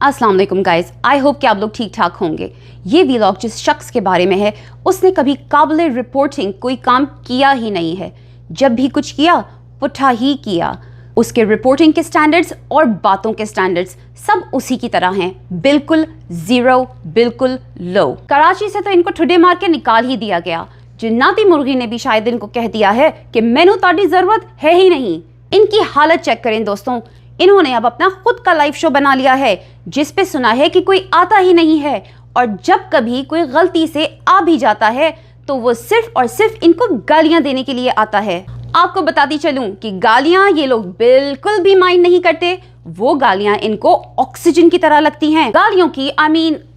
अस्सलाम वालेकुम guys, I hope कि आप लोग ठीक ठाक होंगे। ये व्लॉग जिस शख्स के बारे में है उसने कभी काबिल रिपोर्टिंग कोई काम किया ही नहीं है। जब भी कुछ किया पुट्ठा ही किया। उसके रिपोर्टिंग के स्टैंडर्ड्स और बातों के स्टैंडर्ड्स सब उसी की तरह हैं, बिल्कुल जीरो, बिल्कुल लो। कराची से तो इनको ठुडे मार के निकाल ही दिया गया। जिन्नाती मुर्गी ने भी शायद इनको कह दिया है कि मैनू ताड़ी जरूरत है ही नहीं। इनकी हालत चेक करें दोस्तों। इन्होंने अब अपना खुद का लाइव शो बना लिया है जिस पे सुना है कि कोई आता ही नहीं है, और जब कभी कोई गलती से आ भी जाता है तो वो सिर्फ और सिर्फ इनको गालियां देने के लिए आता है। आपको बताती चलूं कि गालियां ये लोग बिल्कुल भी माइंड नहीं करते। वो गालियां इनको ऑक्सीजन की तरह लगती हैं। गालियों की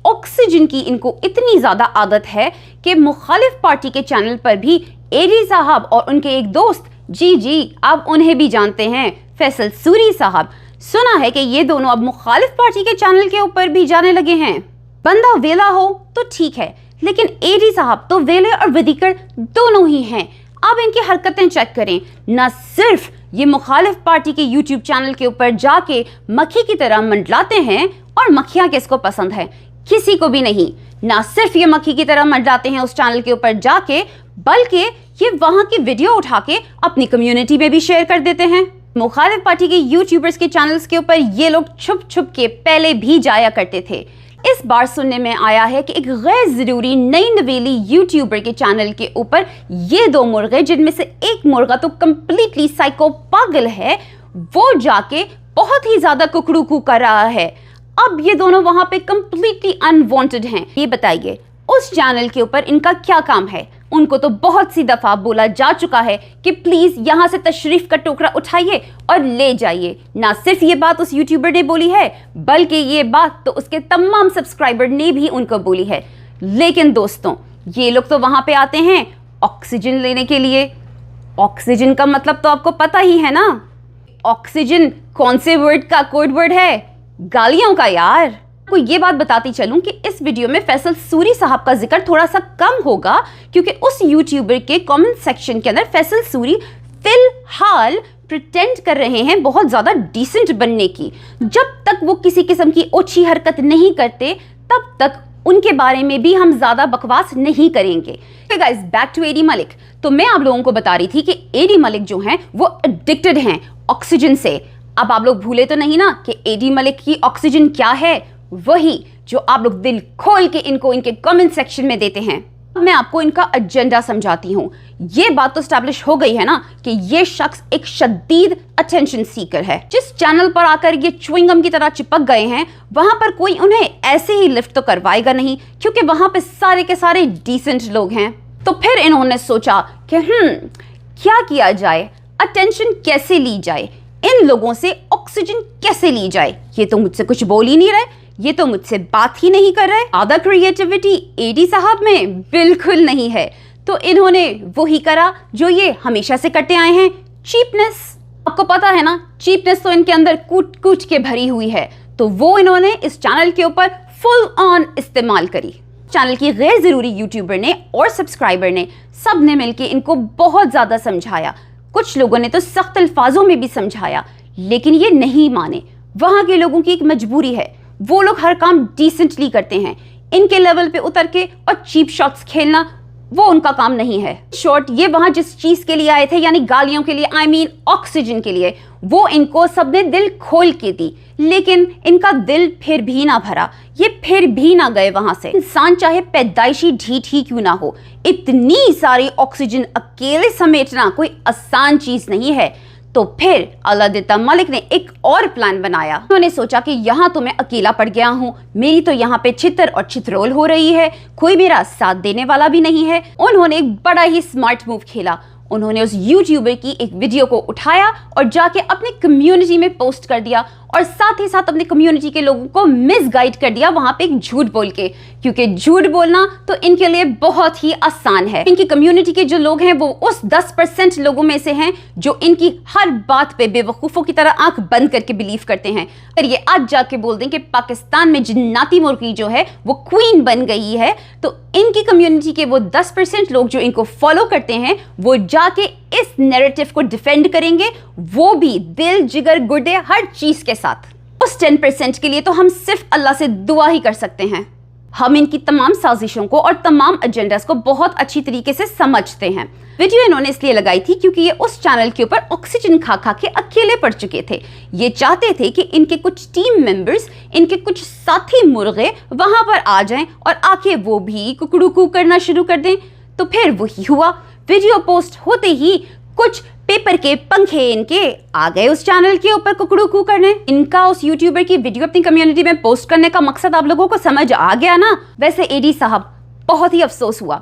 ऑक्सीजन की इनको इतनी ज्यादा आदत है कि मुखालिफ पार्टी के चैनल पर भी एडी साहब और उनके एक दोस्त, जी आप उन्हें भी जानते हैं, फैसल सूरी साहब, सुना है कि ये दोनों अब मुखालिफ पार्टी के चैनल के ऊपर भी जाने लगे हैं। बंदा वेला हो तो ठीक है, लेकिन एडी साहब तो वेले और विदिकर दोनों ही हैं। अब इनकी हरकतें चेक करें। न सिर्फ ये मुखालिफ पार्टी के यूट्यूब चैनल के ऊपर जाके मक्खी की तरह मंडलाते हैं, और मक्खियां किसको पसंद है? किसी को भी नहीं। ना सिर्फ ये मक्खी की तरह मंडलाते हैं उस चैनल के ऊपर जाके, बल्कि ये वहां की वीडियो उठा के अपनी कम्युनिटी में भी शेयर कर देते हैं। मुखालिफ पार्टी के यूट्यूबर्स के चैनल्स के ऊपर ये लोग छुप छुप के पहले भी जाया करते थे। इस बार सुनने में आया है कि एक गैर जरूरी नई नवेली यूट्यूबर के चैनल के ऊपर ये दो मुर्गे, जिनमें से एक मुर्गा तो कंप्लीटली साइको पागल है, वो जाके बहुत ही ज्यादा कुकड़ू कर रहा है। अब ये दोनों वहां पे कंप्लीटली अनवांटेड हैं। ये बताइए उस चैनल के ऊपर इनका क्या काम है? उनको तो बहुत सी दफा बोला जा चुका है कि प्लीज यहां से तशरीफ का टोकरा उठाइए और ले जाइए। ना सिर्फ ये बात उस यूट्यूबर ने बोली है, बल्कि ये बात तो उसके तमाम सब्सक्राइबर ने भी उनको बोली है। लेकिन दोस्तों, ये लोग तो वहां पे आते हैं ऑक्सीजन लेने के लिए। ऑक्सीजन का मतलब तो आपको पता ही है ना। ऑक्सीजन कौन से वर्ड का कोड वर्ड है? गालियों का यार। को ये बात बताती चलूं कि इस वीडियो में फैसल सूरी साहब का जिक्र थोड़ा सा कम होगा, क्योंकि उस यूट्यूबर के कमेंट सेक्शन के अंदर फैसल सूरी फिलहाल प्रिटेंड कर रहे हैं बहुत ज्यादा डिसेंट बनने की। जब तक वो किसी किस्म की ओछी हरकत नहीं करते तब तक उनके बारे में भी हम ज्यादा बकवास नहीं करेंगे। Guys, back to Adi Malik. तो मैं आप लोगों को बता रही थी कि एडी मलिक जो हैं वो एडिक्टेड हैं ऑक्सीजन से। अब आप लोग भूले तो नहीं ना कि एडी मलिक की ऑक्सीजन क्या है? वही जो आप लोग दिल खोल के इनको इनके कमेंट सेक्शन में देते हैं। मैं आपको इनका एजेंडा समझाती हूँ। ये बात तो स्टैब्लिश हो गई है ना कि ये शख्स एक शदीद अटेंशन सीकर है। जिस चैनल पर आकर ये च्युइंगम की तरह चिपक गए हैं, वहां पर कोई उन्हें ऐसे ही लिफ्ट तो करवाएगा नहीं, क्योंकि वहां पे सारे के सारे डिसेंट लोग हैं। तो फिर इन्होंने सोचा कि क्या किया जाए, अटेंशन कैसे ली जाए, इन लोगों से ऑक्सीजन कैसे ली जाए। ये तो मुझसे कुछ बोल ही नहीं रहे, ये तो मुझसे बात ही नहीं कर रहे। आधा क्रिएटिविटी एडी साहब में बिल्कुल नहीं है। तो इन्होंने वही करा जो ये हमेशा से करते आए हैं, चीपनेस। आपको पता है ना, चीपनेस तो इनके अंदर कूट कूट के भरी हुई है। तो वो इन्होंने इस चैनल के ऊपर फुल ऑन इस्तेमाल करी। चैनल की गैर जरूरी यूट्यूबर ने और सब्सक्राइबर ने सब ने मिलकर इनको बहुत ज्यादा समझाया। कुछ लोगों ने तो सख्त अल्फाजों में भी समझाया, लेकिन ये नहीं माने। वहां के लोगों की एक मजबूरी है, वो लोग हर काम डिसेंटली करते हैं। इनके लेवल पे उतर के और चीप शॉट्स खेलना वो उनका काम नहीं है। शॉर्ट, ये वहां जिस चीज के लिए आए थे, यानी गालियों के लिए, ऑक्सीजन के लिए, वो इनको सबने दिल खोल के दी, लेकिन इनका दिल फिर भी ना भरा। ये फिर भी ना गए वहां से। इंसान चाहे पैदाइशी ढीठ ही क्यों ना हो, इतनी सारी ऑक्सीजन अकेले समेटना कोई आसान चीज नहीं है। तो फिर अल्लाह मलिक ने एक और प्लान बनाया। उन्होंने सोचा कि यहाँ तो मैं अकेला पड़ गया हूँ, मेरी तो यहाँ पे छितर और छितरोल हो रही है, कोई मेरा साथ देने वाला भी नहीं है। उन्होंने एक बड़ा ही स्मार्ट मूव खेला। उन्होंने उस यूट्यूबर की एक वीडियो को उठाया और जाके अपनी कम्युनिटी में पोस्ट कर दिया, और साथ ही साथ अपने कम्युनिटी के लोगों को मिसगाइड कर दिया वहां पे एक झूठ बोल के, क्योंकि झूठ बोलना तो इनके लिए बहुत ही आसान है। इनकी कम्युनिटी के जो लोग हैं वो उस 10% लोगों में से हैं जो इनकी हर बात पे बेवकूफों की तरह आंख बंद करके बिलीव करते हैं। अगर ये आज जाके बोल दें कि पाकिस्तान में जिन्नाती मुर्गी जो है वो क्वीन बन गई है, तो इनकी कम्युनिटी के वो 10% लोग जो इनको फॉलो करते हैं वो जाके इस नैरेटिव को डिफेंड करेंगे, वो भी दिल जिगर गुर्दे हर चीज के साथ। उस 10% के लिए तो हम सिर्फ अल्लाह से दुआ ही कर सकते हैं। हम इनकी तमाम साजिशों को और तमाम एजेंडास को बहुत अच्छी तरीके से समझते हैं। वीडियो इन्होंने इसलिए लगाई थी क्योंकि ये उस चैनल के ऊपर ऑक्सीजन खा खा के अकेले पड़ चुके थे। ये चाहते थे कि इनके कुछ टीम मेंबर्स, इनके कुछ साथी मुर्गे वहां पर आ जाएं और आके वो भी कुकड़ू कू करना शुरू कर दें। तो फिर वही हुआ। वीडियो पोस्ट होते ही कुछ पेपर के पंखे इनके आ गए उस चैनल के ऊपर कुकड़ू कू करने। इनका उस यूट्यूबर की वीडियो अपनी कम्युनिटी में पोस्ट करने का मकसद आप लोगों को समझ आ गया ना। वैसे एडी साहब, बहुत ही अफसोस हुआ,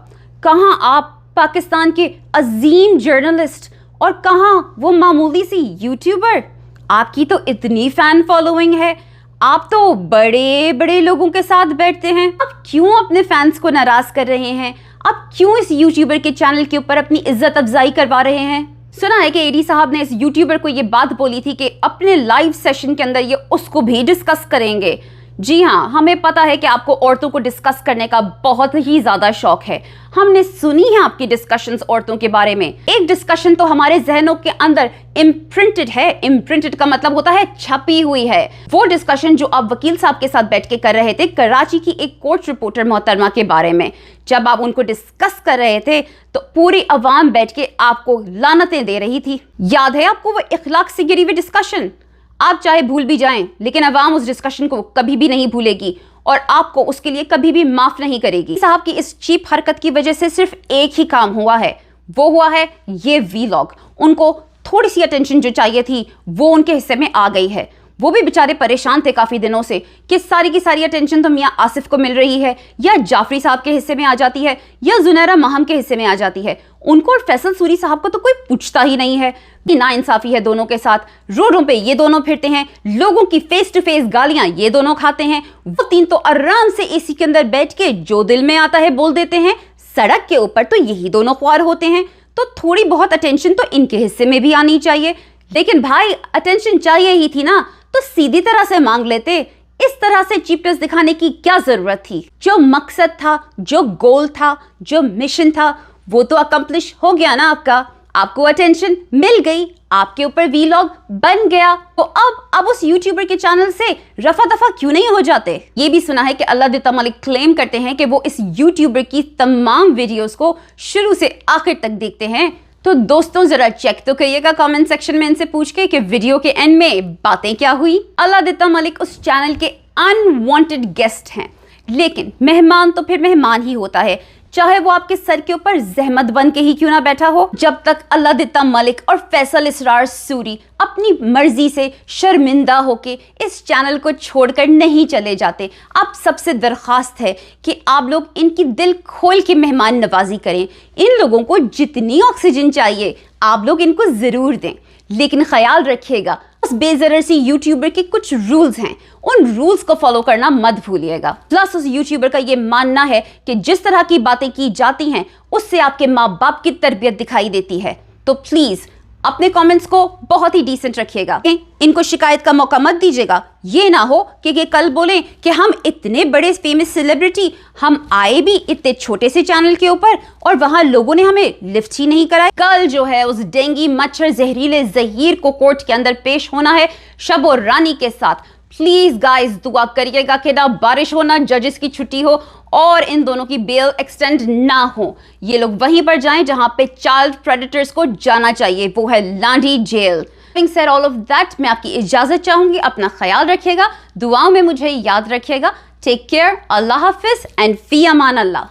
कहाँ आप पाकिस्तान के अजीम जर्नलिस्ट और कहाँ वो मामूली सी यूट्यूबर। आपकी तो इतनी फैन फॉलोइंग है, आप तो बड़े बड़े लोगों के साथ बैठते हैं। आप क्यों अपने फैंस को नाराज कर रहे हैं? आप क्यों इस यूट्यूबर के चैनल के ऊपर अपनी इज्जत अफजाई करवा रहे हैं? सुना है कि एडी साहब ने इस यूट्यूबर को ये बात बोली थी कि अपने लाइव सेशन के अंदर ये उसको भी डिस्कस करेंगे। जी हाँ, हमें पता है कि आपको औरतों को डिस्कस करने का बहुत ही ज्यादा शौक है। हमने सुनी है आपकी डिस्कशंस औरतों के बारे में। एक डिस्कशन तो हमारे जहनों के अंदर इम्प्रिंटेड है। इम्प्रिंटेड का मतलब होता है छपी हुई है। वो डिस्कशन जो आप वकील साहब के साथ बैठ के कर रहे थे कराची की एक कोर्ट रिपोर्टर मोहतरमा के बारे में, जब आप उनको डिस्कस कर रहे थे तो पूरी अवाम बैठ के आपको लानतें दे रही थी। याद है आपको वो इखलाक से गिरी हुई डिस्कशन? आप चाहे भूल भी जाएं, लेकिन अवाम उस डिस्कशन को कभी भी नहीं भूलेगी और आपको उसके लिए कभी भी माफ नहीं करेगी। साहब की इस चीप हरकत की वजह से सिर्फ एक ही काम हुआ है, वो हुआ है ये वीलॉग। उनको थोड़ी सी अटेंशन जो चाहिए थी वो उनके हिस्से में आ गई है। वो भी बेचारे परेशान थे काफी दिनों से कि सारी की सारी अटेंशन तो मियां आसिफ को मिल रही है, या जाफरी साहब के हिस्से में आ जाती है, या जुनैरा माहम के हिस्से में आ जाती है। उनको और फैसल सूरी साहब को तो कोई पूछता ही नहीं है। नाइंसाफी है दोनों के साथ। रोडों पे ये दोनों फिरते हैं, लोगों की फेस टू फेस गालियां ये दोनों खाते हैं। वो तीन तो आराम से एसी के अंदर बैठ के जो दिल में आता है बोल देते हैं। सड़क के ऊपर तो यही दोनों ख्वार होते हैं। तो थोड़ी बहुत अटेंशन तो इनके हिस्से में भी आनी चाहिए। लेकिन भाई, अटेंशन चाहिए ही थी ना तो सीधी तरह से मांग लेते। इस तरह से चीपनेस दिखाने की क्या जरूरत थी? जो मकसद था, जो गोल था, जो मिशन था, वो तो अकम्प्लिश हो गया ना आपका। आपको अटेंशन मिल गई, आपके ऊपर वीलॉग बन गया। तो अब उस यूट्यूबर के चैनल से रफा दफा क्यों नहीं हो जाते? ये भी सुना है कि अल्लाह दिता मलिक क्लेम करते हैं कि वो इस यूट्यूबर की तमाम वीडियोस को शुरू से आखिर तक देखते हैं। तो दोस्तों, जरा चेक तो करिएगा कमेंट सेक्शन में इनसे पूछ के कि वीडियो के एंड में बातें क्या हुई। अल्लाह दिता मलिक उस चैनल के अनवांटेड गेस्ट हैं, लेकिन मेहमान तो फिर मेहमान ही होता है, चाहे वो आपके सर के ऊपर जहमत बन के ही क्यों ना बैठा हो। जब तक अल्लाह दिता मलिक और फैसल इसरार सूरी अपनी मर्जी से शर्मिंदा होके इस चैनल को छोड़कर नहीं चले जाते, आप सबसे दरख्वास्त है कि आप लोग इनकी दिल खोल के मेहमान नवाजी करें। इन लोगों को जितनी ऑक्सीजन चाहिए आप लोग इनको जरूर दें, लेकिन ख्याल रखिएगा उस बेजरर सी यूट्यूबर के कुछ रूल्स हैं, उन रूल्स को फॉलो करना मत भूलिएगा। प्लस उस यूट्यूबर का ये मानना है कि जिस तरह की बातें की जाती हैं उससे आपके माँ बाप की तरबियत दिखाई देती है। तो प्लीज अपने कमेंट्स को बहुत ही डिसेंट रखिएगा। इनको शिकायत का मौका मत दीजिएगा। ये ना हो कि ये कल बोलें कि हम इतने बड़े फेमस सेलिब्रिटी, हम आए भी इतने छोटे से चैनल के ऊपर और वहां लोगों ने हमें लिफ्ट ही नहीं कराई। कल जो है उस डेंगी मच्छर जहरीले जहीर को कोर्ट के अंदर पेश होना है शब और रानी के साथ। प्लीज गाइस दुआ करिएगा कि ना बारिश हो, ना जजेस की छुट्टी हो और इन दोनों की बेल एक्सटेंड ना हो। ये लोग वहीं पर जाएं जहां पे चाइल्ड प्रेडेटर्स को जाना चाहिए, वो है Landi jail. Having said all of that, मैं आपकी इजाजत चाहूंगी। अपना ख्याल रखिएगा, दुआओं में मुझे याद रखिएगा। टेक केयर, अल्लाह हाफिज एंड फी अमान अल्लाह।